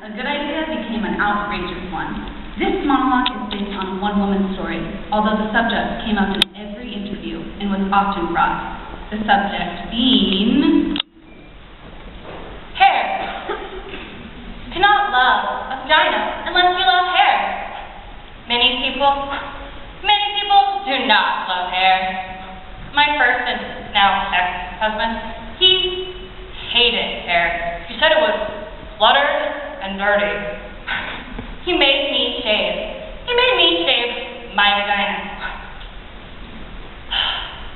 a good idea became an outrageous one. This monologue is based on one woman's story, although the subject came up in every interview and was often fraught. The subject being hair. Cannot love a vagina unless you love hair. Many people do not love hair. My first and now ex-husband, he hated hair. He said it was cluttered and dirty. He made me shave. He made me shave my vagina.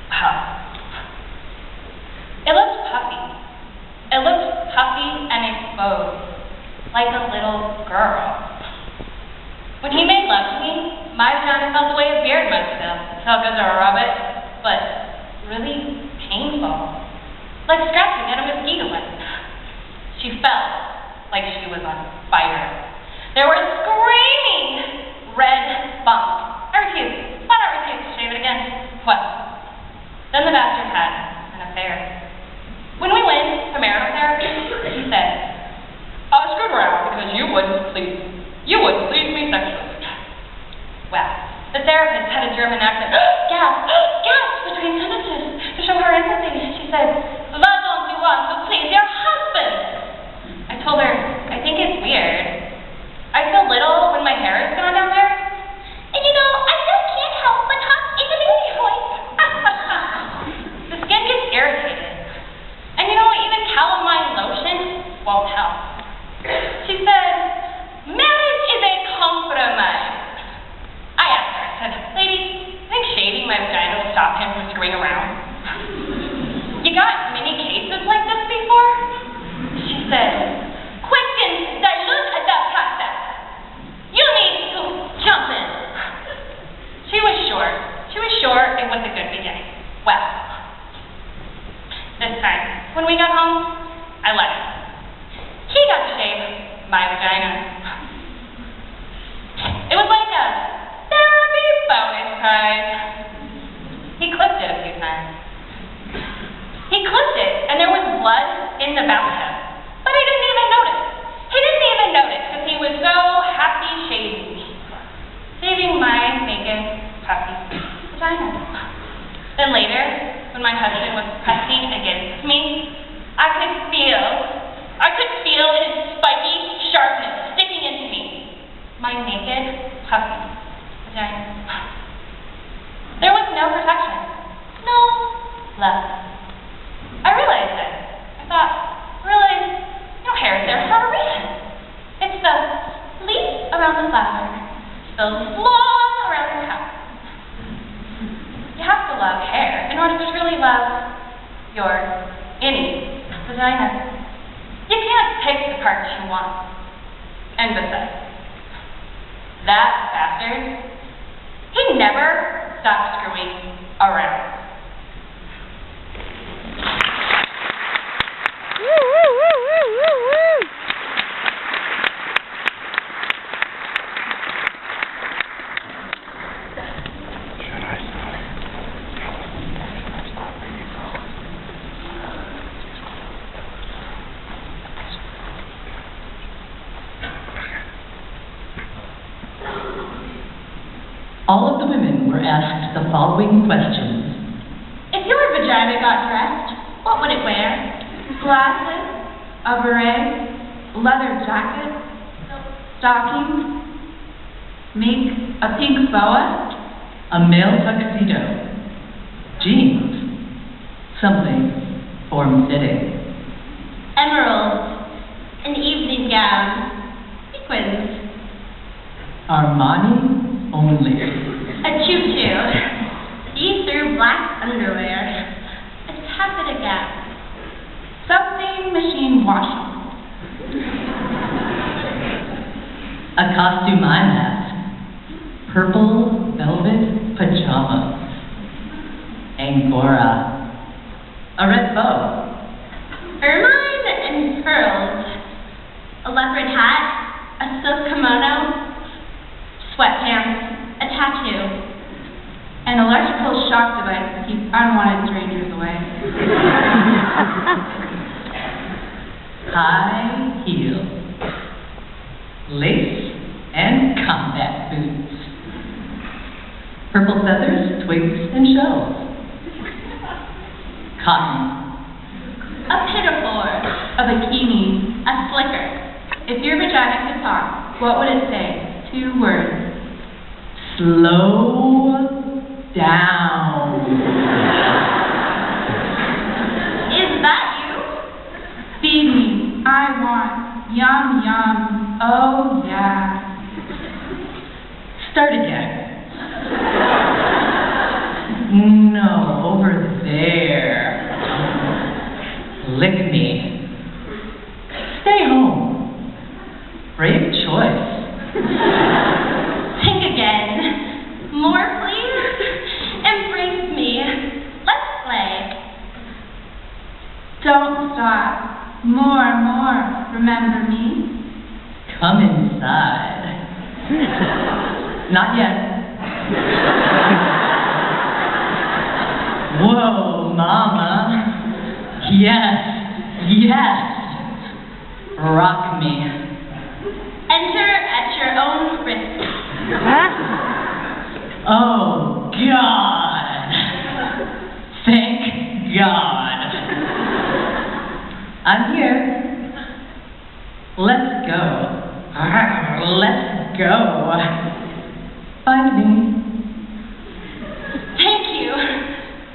Wow. It looked puffy. It looked puffy and exposed, like a little girl. When he made love to me, my vagina felt the way a beard must feel. It felt good to rub it, but really painful, like scratching at a mosquito net. She felt like she was on fire. There were screaming red bumps. I refused. Why not refuse to shave it again? Well, then the bastard had an affair. When we went to marital therapy, he said, I screwed around because you wouldn't please me sexually. Well, the therapist had a German accent, gasp between sentences to show her empathy. She said, why don't you want to please your husband? I told her, I think it's weird. I feel little when my hair is gone down there. And you know, I just can't help but talk in a baby voice. The skin gets irritated. And you know, even calamine lotion won't help. She said, marriage is a compromise. I asked her, I said, lady, I think shaving my vagina will stop him from screwing around. You got many cases like this before? She said, quicken the look at the process. You need to jump in. She was sure it was a good beginning. Well, this time, when we got home, I let him. He got to shave my vagina. It was like a therapy bonus prize. He clipped it a few times. He clipped it, and there was blood in the bathtub. But he didn't even notice. He didn't even notice because he was so happy shaving my naked, puffy vagina. Then later, when my husband was pressing against me, I could feel his spiky sharpness sticking into me. My naked, puffy vagina. There was no protection. No love. I realized it. Hair is there for a reason. It's the leaf around the flower, the lawn around the house. You have to love hair in order to truly love any vagina. You can't pick the parts you want. And besides, that bastard, he never stopped screwing around. All of the women were asked the following questions. If your vagina got dressed, what would it wear? Glasses, a beret, leather jacket, stockings, make a pink boa, A male tuxedo, jeans, something form-fitting, emeralds, an evening gown, sequins, Armani only, a tutu, see-through black underwear, a taffeta gown, something machine washable, a costume eye mask, purple velvet pajamas, Angora, a red bow, ermine and pearls, a leopard hat, a silk kimono, sweatpants, a tattoo, an electrical shock device to keep unwanted strangers away. high heels, lace, and combat boots. Purple feathers, twigs, and shells. Cotton. A pinafore, a bikini, a slicker. If your vagina could talk, what would it say? 2 words. Slow down. Is that you? Feed me, I want. Yum, yum, oh yeah. Start again. No, over there. Lick me. Stay home. Brave choice. Think again. More, please. Embrace me. Let's play. Don't stop. More, remember me? Come inside. Not yet. Whoa, Mama. Yes. Rock me. Enter at your own risk. Oh, God. Thank God. I'm here. Let's go. Let's go. Find me. Thank you.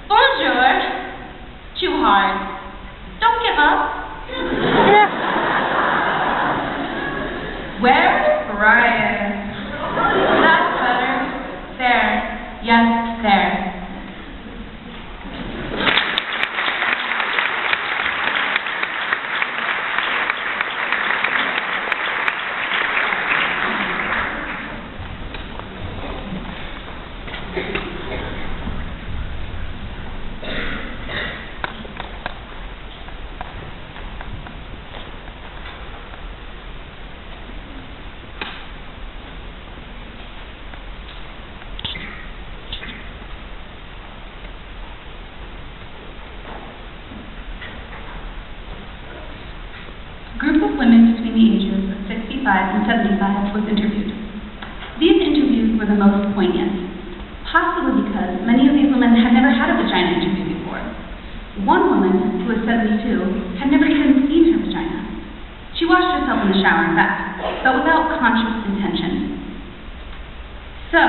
Bonjour. Too hard. Don't give up. Where's Brian? That's better. There. Yes, there. A group of women between the ages of 65 and 75 was interviewed. These interviews were the most poignant, possibly because many of these women had never had a vagina interview before. One woman, who was 72, had never even seen her vagina. She washed herself in the shower and bath, but without conscious intention. So,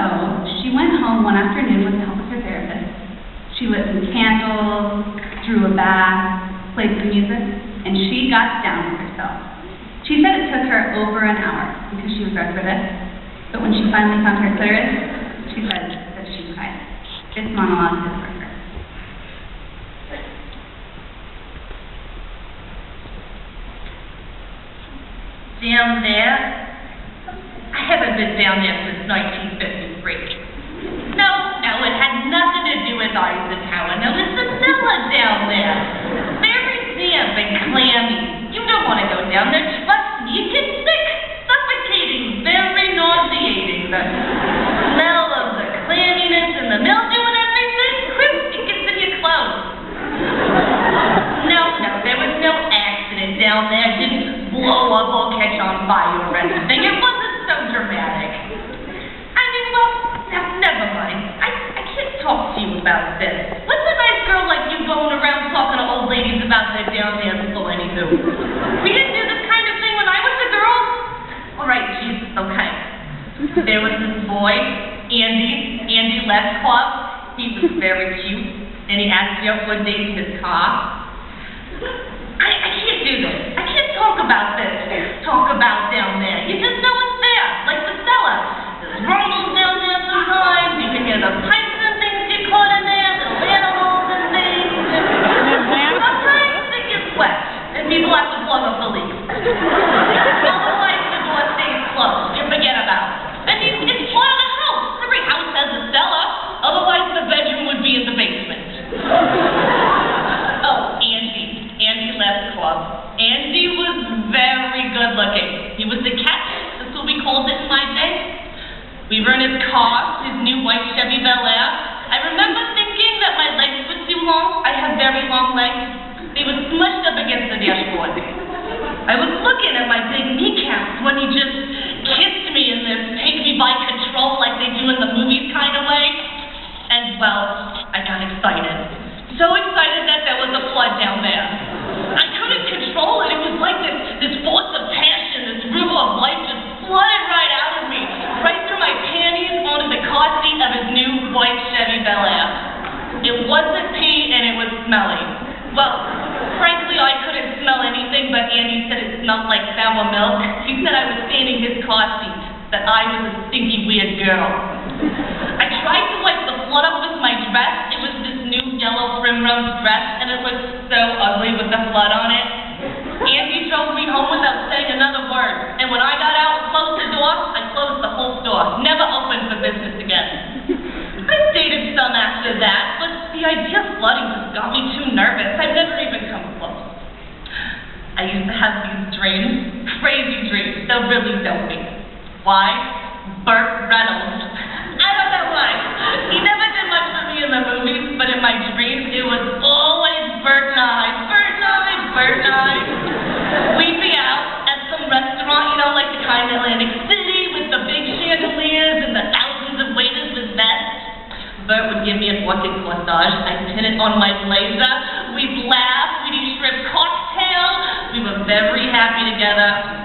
she went home one afternoon with the help of her therapist. She lit some candles, drew a bath, played some music, and she got down with herself. She said it took her over an hour because she was arthritic, but when she finally found her clitoris, she said that she cried. This monologue is for her. Down there? I haven't been down there since 1953. No, it had nothing to do with Eisenhower. No, it's the cellar down there. Very damp and clammy. You don't want to go down there. Trust me, you get sick. Suffocating, very nauseating. The smell of the clamminess and the mildew and everything. It gets in your clothes. No, there was no accident down there. It didn't blow up or catch on fire or anything. It wasn't so dramatic. I mean, well, never mind. I can't talk to you about this. What's a nice girl like you going around talking to old ladies about their down there for anywho? We didn't do this kind of thing when I was a girl. All right, Jesus, okay. There was this boy, Andy left club. He was very cute, and he asked me out for a date in his car. I can't do this. I can't talk about this. Talk about down there. You just know it's there, like the cellar. There's rumbles down there sometimes. You can hear the pipes and things get caught in there, little animals and things. Sometimes it gets wet, and people have to plug up the leaks. Otherwise, the door stays closed. You forget about it. I mean, it's part of the house. Every house has a cellar. Otherwise, the bedroom would be in the basement. Oh, Andy left club. Andy was very good looking. He was the catch. That's what we called it in my day. We were in his car, his new white Chevy Bel Air. I remember thinking that my legs were too long. I have very long legs. They were smushed up against the dashboard. I was looking at my big kneecaps when he just flood down there. I couldn't control it. It was like this force of passion, this river of life just flooded right out of me, right through my panties onto the car seat of his new white Chevy Bel Air. It wasn't pee and it was smelly. Well, frankly, I couldn't smell anything, but Andy said it smelled like sour milk. He said I was staining his car seat, that I was a stinky, weird girl. I tried to wipe the flood up with my dress. It was this new yellow primrose dress, and it was so ugly with the flood on it. Andy drove me home without saying another word, and when I got out and closed the door, I closed the whole store. Never opened for business again. I dated some after that, but the idea of flooding just got me too nervous. I've never even come close. I used to have these dreams, crazy dreams, they're really dopey. Why? Burt Reynolds. I don't know why. He never did much for me in the movies, but in my dreams, it was always Burt and I. Burt and I, Burt and I. We'd be out at some restaurant, you know, like the kind in Atlantic City, with the big chandeliers and the thousands of waiters with vests. Burt would give me a fucking corsage. I'd pin it on my blazer. We'd laugh. We'd eat shrimp cocktails. We were very happy together.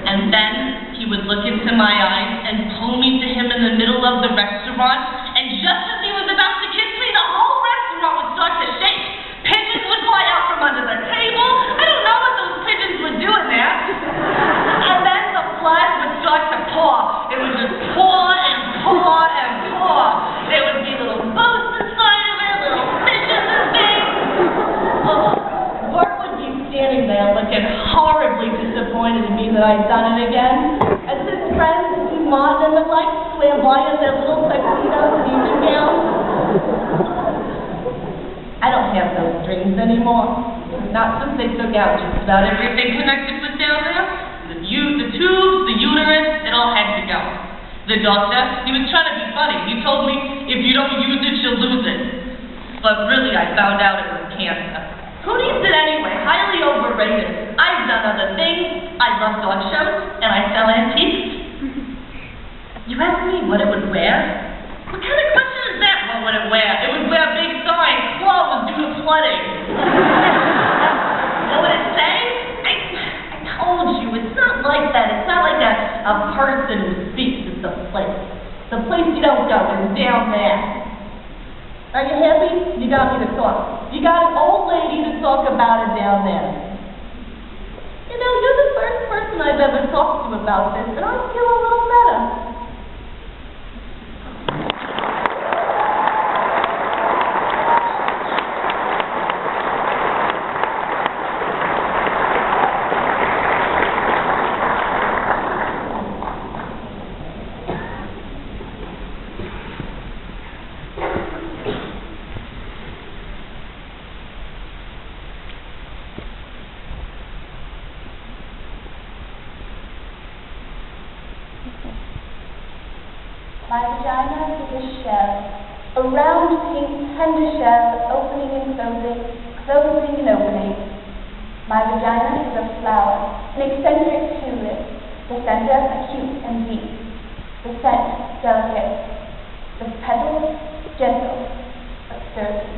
And then he would look into my eyes and pull me to him in the middle of the restaurant. And just as he was about to kiss me, the whole restaurant would start to shake. Pigeons would fly out from under the table. I don't know what those pigeons were doing there. And then the flood would start to pour. It would just pour and pour and pour. There would be little boats inside of it, little fishes and things. Oh, Bart would be standing there looking horribly disappointed in me that I'd done it again. As his friends, his mom and the like, swam by in their little tuxedos and evening gowns. I don't have those dreams anymore. Not since they took out just about everything connected with down there. The tubes, the uterus, it all had to go. The doctor, he was trying to be funny. He told me, if you don't use it, you'll lose it. But really, I found out it was cancer. Who needs it anyway? Highly overrated. I've done other things. I love dog shows, and I sell antiques. You asked me what it would wear? What kind of question is that? What would it wear? It would wear a big sign, closed due to flooding. What would it say? I told you, it's not like that. It's not like a person who speaks. It's a place. The place you don't go is down there. Are you happy? You got me to talk. You got an old lady to talk about it down there. You know, you're the first person I've ever talked to about this, and I feel a little better. My vagina is a shell, a round, pink, tender shell, opening and closing, closing and opening. My vagina is a flower, an eccentric tulip, the center acute and deep, the scent delicate, the petals gentle but sturdy.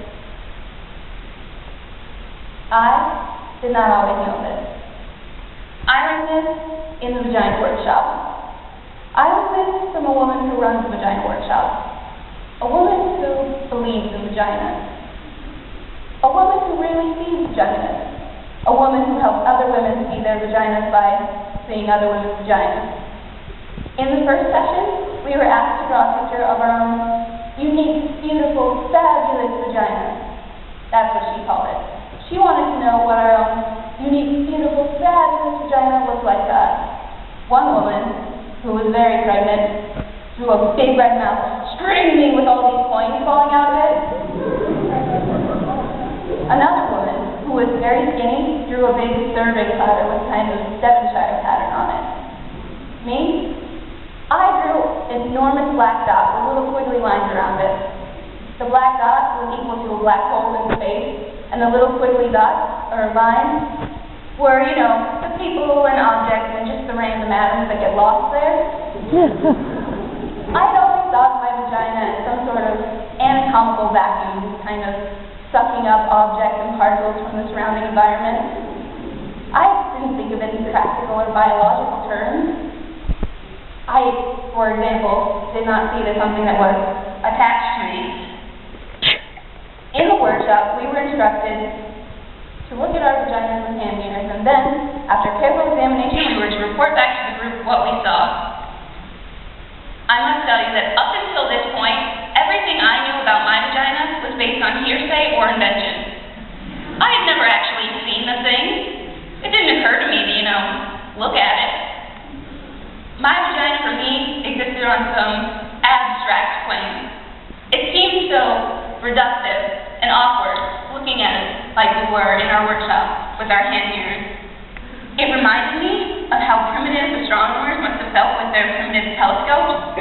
I did not always know this. I learned this in the Vagina Workshop. I learned this from a woman who runs a vagina workshop, a woman who believes in vaginas, a woman who really sees vaginas, a woman who helps other women see their vaginas by seeing other women's vaginas. In the first session, we were asked to draw a picture of our own unique, beautiful, fabulous vagina. That's what she called it. She wanted to know what our own unique, beautiful, fabulous vagina looked like to us. One woman, who was very pregnant, drew a big red mouth, screaming with all these coins falling out of it. Another woman, who was very skinny, drew a big cervix platter with kind of Devonshire pattern on it. Me? I drew an enormous black dot with little squiggly lines around it. The black dot was equal to a black hole in space, and the little squiggly dots, or lines, were, you know, the people and objects and just the random atoms that get lost there. I'd always thought of my vagina as some sort of anatomical vacuum, kind of sucking up objects and particles from the surrounding environment. I didn't think of it in practical or biological terms. I, for example, did not see it as something that was attached to me. In the workshop, we were instructed to look at our vaginas with hand mirrors, and then, after careful examination, we were to report back to the group what we saw. I must tell you that up until this point, everything I knew about my vagina was based on hearsay or invention. I had never actually seen the thing. It didn't occur to me to, look at it. My vagina, for me, existed on some abstract plane. It seemed so reductive and awkward, looking at it like we were in our workshop with our hand mirrors. It reminded me of how primitive astronomers must have felt with their primitive telescopes.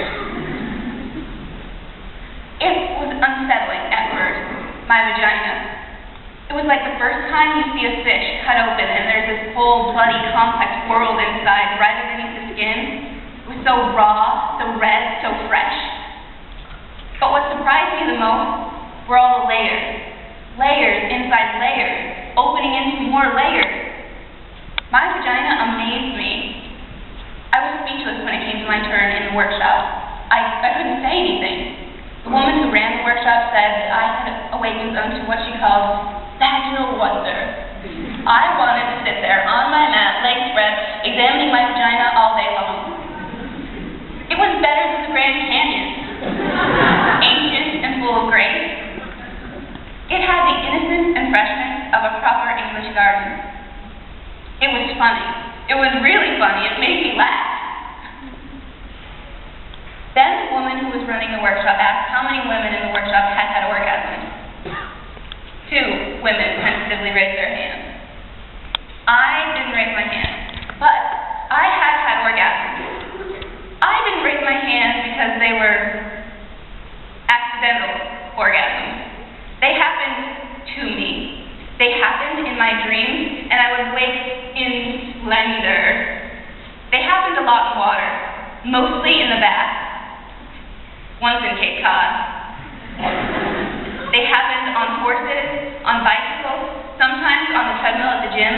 It was unsettling at first, my vagina. It was like the first time you see a fish cut open and there's this full, bloody, complex world inside, right underneath the skin. It was so raw, so red, so fresh. But what surprised me the most were all the layers. Layers inside layers, opening into more layers. My vagina amazed me. I was speechless when it came to my turn in the workshop. I couldn't say anything. The woman who ran the workshop said that I had awakened unto what she called vaginal wonder. I wanted to sit there on my mat, legs spread, examining my vagina all day long. It was better than the Grand Canyon. Ancient and full of grace. It had the innocence and freshness of a proper English garden. It was funny. It was really funny. It made me laugh. Then the woman who was running the workshop asked how many women in the workshop had orgasms. 2 women tentatively raised their hands. I didn't raise my hand, but I had orgasms. I didn't raise my hand because they were accidental orgasms. They happened to me. They happened in my dreams, and I would wake in splendor. They happened a lot in water, mostly in the bath. Once in Cape Cod. They happened on horses, on bicycles, sometimes on the treadmill at the gym.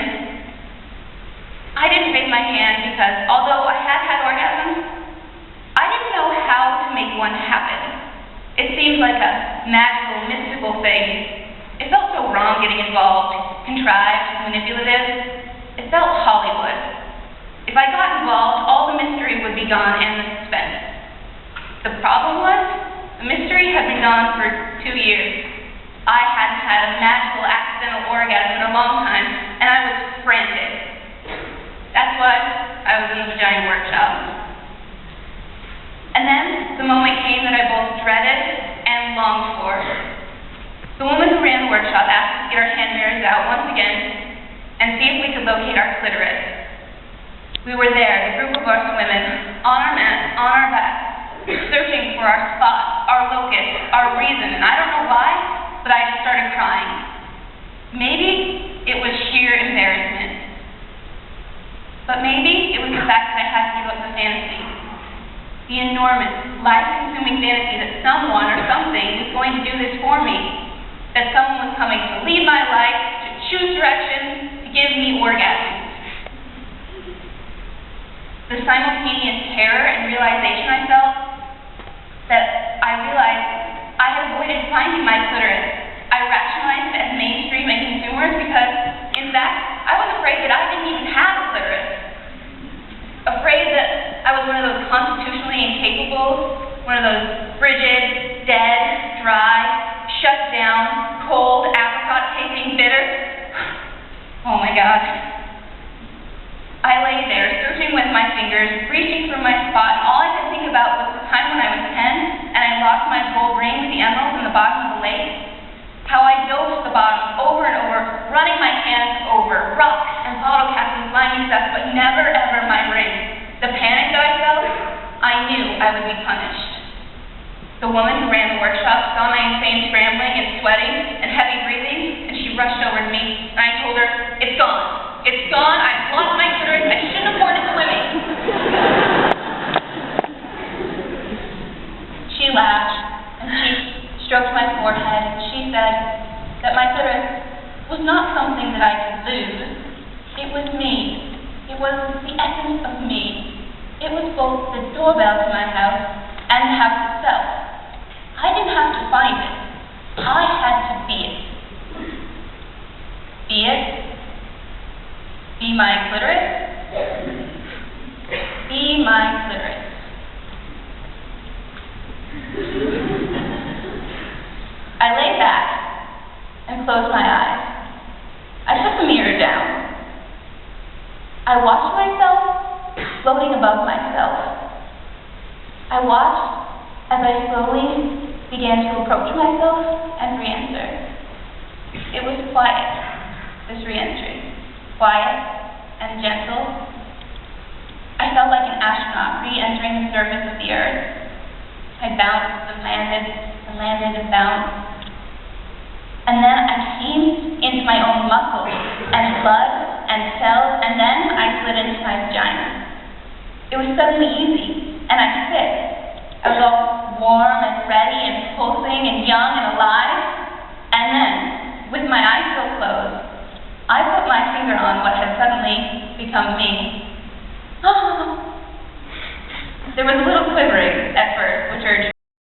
I didn't raise my hand because, although I had orgasms, I didn't know how to make one happen. It seemed like a magical, mystical thing. It felt so wrong getting involved, contrived, manipulative. It felt Hollywood. If I got involved, all the mystery would be gone and the suspense. The problem was, the mystery had been gone for 2 years. I hadn't had a magical accidental orgasm in a long time, and I was frantic. That's why I was in the vagina workshop. And then the moment came that I both dreaded and longed for. The woman who ran the workshop asked us to get our hand mirrors out once again and see if we could locate our clitoris. We were there, the group of us women, on our mats, on our backs, searching for our spot, our locus, our reason, and I don't know why, but I just started crying. Maybe it was sheer embarrassment. But maybe it was the fact that I had to give up the fantasy. The enormous, life-consuming fantasy that someone or something was going to do this for me. That someone was coming to lead my life, to choose directions, to give me orgasms. The simultaneous terror and realization I felt that I realized I had avoided finding my clitoris. I rationalized it as mainstream and consumers because, in fact, I was afraid that I didn't even have a clitoris. Afraid that I was one of those constitutionally incapable, one of those frigid, dead, dry, shut down, cold, apricot-tasting bitter. Oh my God. I lay there, searching with my fingers, reaching for my spot, and all I could think about was the time when I was 10 and I lost my gold ring with the emeralds in the bottom of the lake. How I dove to the bottom over and over, running my hands over rocks and bottle caps and slimy stuff, but never ever my ring. The panic that I felt, I knew I would be punished. The woman who ran the workshop saw my insane scrambling and sweating and heavy breathing, and she rushed over to me, and I told her, "It's gone. It's gone. I've lost my clitoris. I shouldn't afford it swimming." She laughed, and she stroked my forehead, and she said that my something that I could lose. It was me. It was the essence of me. It was both the doorbell to my house and the house itself. I didn't have to find it. I had to be it. Be it. Be my clitoris. Be my clitoris. I lay back and closed my eyes. I put the mirror down. I watched myself floating above myself. I watched as I slowly began to approach myself and re-enter. It was quiet, this re-entry. Quiet and gentle. I felt like an astronaut re-entering the surface of the earth. I bounced and landed and bounced. And then I came into my own muscles and blood and cells, and then I slid into my vagina. It was suddenly easy, and I fit. I was all warm and ready and pulsing and young and alive. And then, with my eyes still closed, I put my finger on what had suddenly become me. There was a little quivering at first.